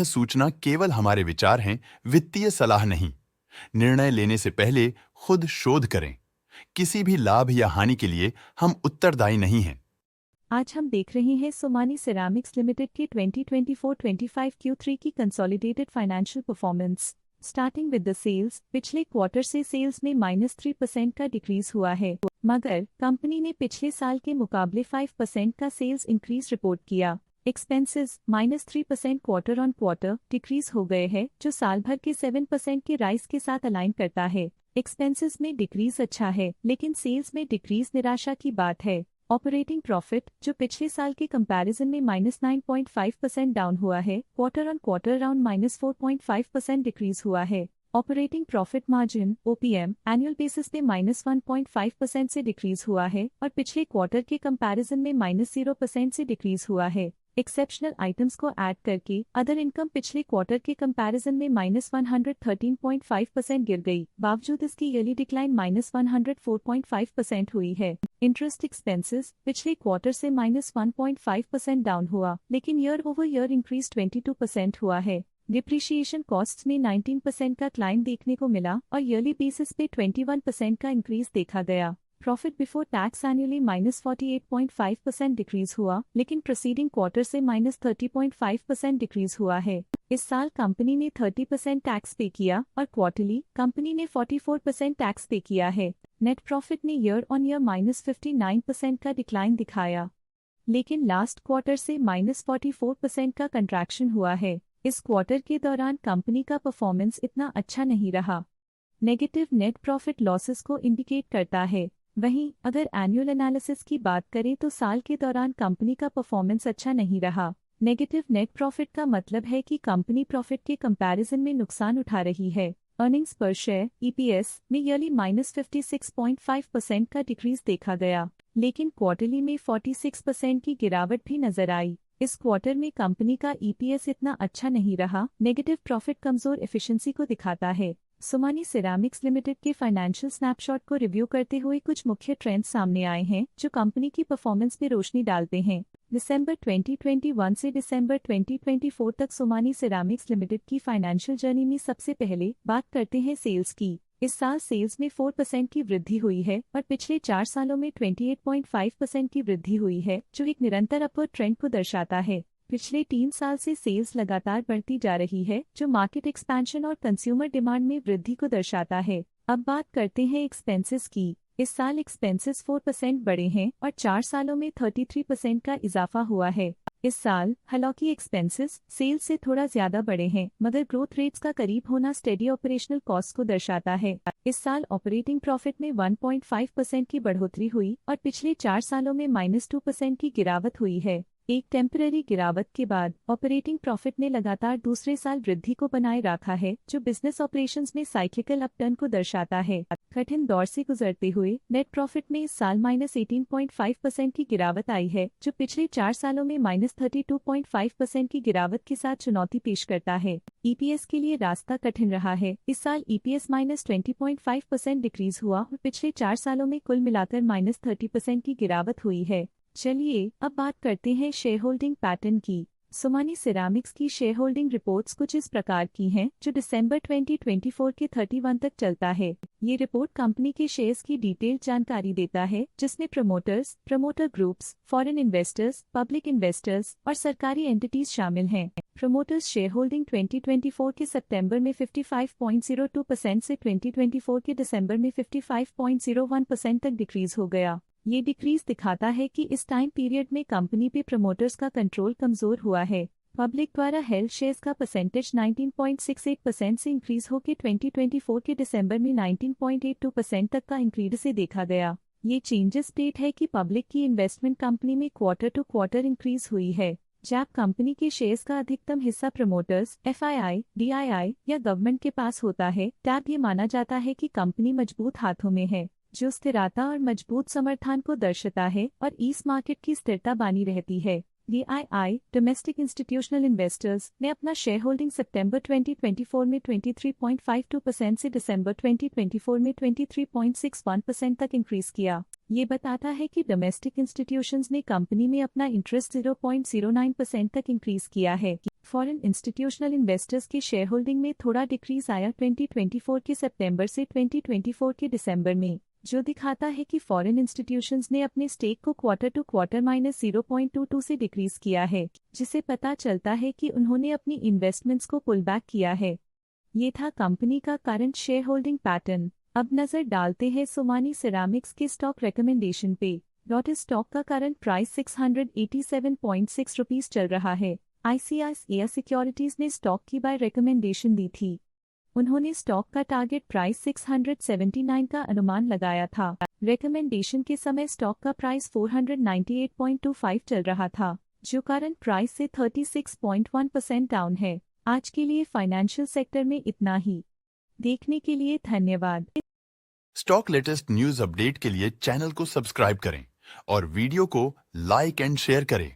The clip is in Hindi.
सूचना केवल हमारे विचार हैं, वित्तीय सलाह नहीं। निर्णय लेने से पहले खुद शोध करें। किसी भी लाभ या हानि के लिए हम उत्तरदायी नहीं हैं। आज हम देख रहे हैं सोमानी सिरेमिक्स लिमिटेड के 2024-25 Q3 की consolidated financial performance. Starting with the sales, पिछले क्वार्टर से सेल्स में -3% का डिक्रीज हुआ है, मगर कंपनी ने पिछले साल के मुकाबले 5% का सेल्स इंक्रीज रिपोर्ट किया। Expenses -3% quarter on quarter decrease हो गए हैं, जो साल भर के 7% के राइज के साथ अलाइन करता है। एक्सपेंसेस में डिक्रीज अच्छा है, लेकिन सेल्स में डिक्रीज निराशा की बात है। ऑपरेटिंग प्रॉफिट, जो पिछले साल के कंपैरिजन में -9.5% डाउन हुआ है, quarter on quarter around -4.5% decrease हुआ है। Operating profit margin (OPM) annual basis पे -1.5% से डिक्रीज हुआ है और पिछले क्वार्टर के कंपैरिजन में -0% से डिक्रीज हुआ है। एक्सेप्शनल आइटम्स को ऐड करके अदर इनकम पिछले क्वार्टर के कंपैरिजन में -113.5% गिर गई, बावजूद इसकी ईयरली डिक्लाइन -104.5% हुई है। इंटरेस्ट एक्सपेंसेस पिछले क्वार्टर से -1.5% डाउन हुआ, लेकिन ईयर ओवर ईयर इंक्रीज 22% हुआ है। डिप्रिशिएशन कॉस्ट्स में 19% का क्लाइम देखने को मिला और ईयरली बेसिस पे 21% का इंक्रीज देखा गया। Profit before tax annually -48.5% decrease हुआ, लेकिन प्रीसीडिंग क्वार्टर से -30.5% डिक्रीज हुआ है। इस साल कंपनी ने 30% टैक्स पे किया और क्वार्टरली कंपनी ने 44% टैक्स पे किया है। नेट प्रॉफिट ने ईयर ऑन ईयर -59% का डिक्लाइन दिखाया, लेकिन लास्ट क्वार्टर से -44% का कंट्रैक्शन हुआ है। इस क्वार्टर के दौरान कंपनी का परफॉर्मेंस इतना अच्छा नहीं रहा। नेगेटिव नेट प्रॉफिट लॉसेस को इंडिकेट करता है। वहीं अगर एनुअल एनालिसिस की बात करें तो साल के दौरान कंपनी का परफॉर्मेंस अच्छा नहीं रहा। नेगेटिव नेट प्रॉफिट का मतलब है कि कंपनी प्रॉफिट के कंपैरिजन में नुकसान उठा रही है। अर्निंग्स पर शेयर (ईपीएस) में ईयरली -56.5% का डिक्रीज देखा गया, लेकिन क्वार्टरली में 46% की गिरावट भी नजर आई। इस क्वार्टर में कंपनी का ईपीएस इतना अच्छा नहीं रहा। नेगेटिव प्रॉफिट कमजोर एफिशिएंसी को दिखाता है। सोमानी सिरेमिक्स लिमिटेड के फाइनेंशियल स्नैपशॉट को रिव्यू करते हुए कुछ मुख्य ट्रेंड्स सामने आए हैं, जो कंपनी की परफॉर्मेंस में रोशनी डालते हैं। दिसंबर 2021 से दिसंबर 2024 तक सोमानी सिरेमिक्स लिमिटेड की फाइनेंशियल जर्नी में सबसे पहले बात करते हैं सेल्स की। इस साल सेल्स में 4% की वृद्धि हुई है और पिछले 4 सालों में 28.5% की वृद्धि हुई है, जो एक निरंतर अपवर्ड ट्रेंड को दर्शाता है। पिछले 3 साल से सेल्स लगातार बढ़ती जा रही है, जो मार्केट एक्सपेंशन और कंज्यूमर डिमांड में वृद्धि को दर्शाता है। अब बात करते हैं एक्सपेंसेस की। इस साल एक्सपेंसेस 4% बढ़े हैं और 4 सालों में 33% का इजाफा हुआ है। इस साल हालांकि एक्सपेंसेस सेल्स से थोड़ा ज्यादा बढ़े हैं, मगर ग्रोथ रेट्स का करीब होना स्टेडी ऑपरेशनल कॉस्ट को दर्शाता है। इस साल ऑपरेटिंग प्रॉफिट में 1.5% की बढ़ोतरी हुई और पिछले 4 सालों में -2% की गिरावट हुई है। एक टेम्पररी गिरावट के बाद ऑपरेटिंग प्रॉफिट ने लगातार दूसरे साल वृद्धि को बनाए रखा है, जो बिजनेस ऑपरेशंस में साइक्लिकल अपटर्न को दर्शाता है। कठिन दौर से गुजरते हुए नेट प्रॉफिट में इस साल -18.5% की गिरावट आई है, जो पिछले 4 सालों में -32.5% की गिरावट के साथ चुनौती पेश करता है। ईपीएस के लिए रास्ता कठिन रहा है। इस साल ईपीएस -20.5% डिक्रीज हुआ और पिछले 4 सालों में कुल मिलाकर -30% की गिरावट हुई है। चलिए अब बात करते हैं शेयर होल्डिंग पैटर्न की। सोमानी सिरेमिक्स की शेयर होल्डिंग रिपोर्ट्स कुछ इस प्रकार की हैं, जो दिसंबर 2024 के 31 तक चलता है। ये रिपोर्ट कंपनी के शेयर्स की डिटेल्ड जानकारी देता है, जिसमें promoters, promoter groups, foreign investors, public investors और सरकारी एंटिटीज शामिल हैं। प्रमोटर्स शेयर होल्डिंग 2024 के सितंबर में 55.02% से 2024 के दिसंबर में 55.01% तक डिक्रीज हो गया। ये डिक्रीज दिखाता है कि इस टाइम पीरियड में कंपनी पे प्रमोटर्स का कंट्रोल कमजोर हुआ है। पब्लिक द्वारा हेल्ड शेयर्स का परसेंटेज 19.68% से इंक्रीज होकर 2024 के दिसंबर में 19.82% तक का इंक्रीज से देखा गया। ये चेंजेस स्टेट है कि पब्लिक की इन्वेस्टमेंट कंपनी में क्वार्टर टू क्वार्टर इंक्रीज हुई है। जब कंपनी के शेयर्स का अधिकतम हिस्सा प्रमोटर्स, एफआईआई, डीआईआई या गवर्नमेंट के पास होता है, तब ये माना जाता है कि कंपनी मजबूत हाथों में है, जो स्थिरता और मजबूत समर्थन को दर्शाता है और इस मार्केट की स्थिरता बनी रहती है। डीआईआई डोमेस्टिक इंस्टीट्यूशनल इन्वेस्टर्स ने अपना शेयर होल्डिंग सितंबर 2024 में 23.52% से दिसंबर 2024 में 23.61% तक इंक्रीज किया। ये बताता है कि डोमेस्टिक इंस्टीट्यूशंस ने कंपनी में अपना इंटरेस्ट 0.09% तक इंक्रीज किया है। फॉरेन इंस्टीट्यूशनल इन्वेस्टर्स के शेयर होल्डिंग में थोड़ा डिक्रीज आया 2024 के सितंबर से 2024 के दिसंबर में, जो दिखाता है कि फॉरेन इंस्टीट्यूशंस ने अपने स्टेक को क्वार्टर टू क्वार्टर -0.22 से डिक्रीज किया है, जिसे पता चलता है कि उन्होंने अपनी इन्वेस्टमेंट्स को पुल बैक किया है। ये था कंपनी का करंट शेयर होल्डिंग पैटर्न। अब नजर डालते हैं सोमानी सिरामिक्स के स्टॉक रिकमेंडेशन पे। लोटस स्टॉक का करंट प्राइस 687.6 रुपीस चल रहा है। ICICI सिक्योरिटीज ने स्टॉक की बाय रिकमेंडेशन दी थी। उन्होंने स्टॉक का टारगेट प्राइस 679 का अनुमान लगाया था। रिकमेंडेशन के समय स्टॉक का प्राइस 498.25 चल रहा था, जो करंट प्राइस से 36.1% डाउन है। आज के लिए फाइनेंशियल सेक्टर में इतना ही। देखने के लिए धन्यवाद। स्टॉक लेटेस्ट न्यूज अपडेट के लिए चैनल को सब्सक्राइब करें और वीडियो को लाइक एंड शेयर करें।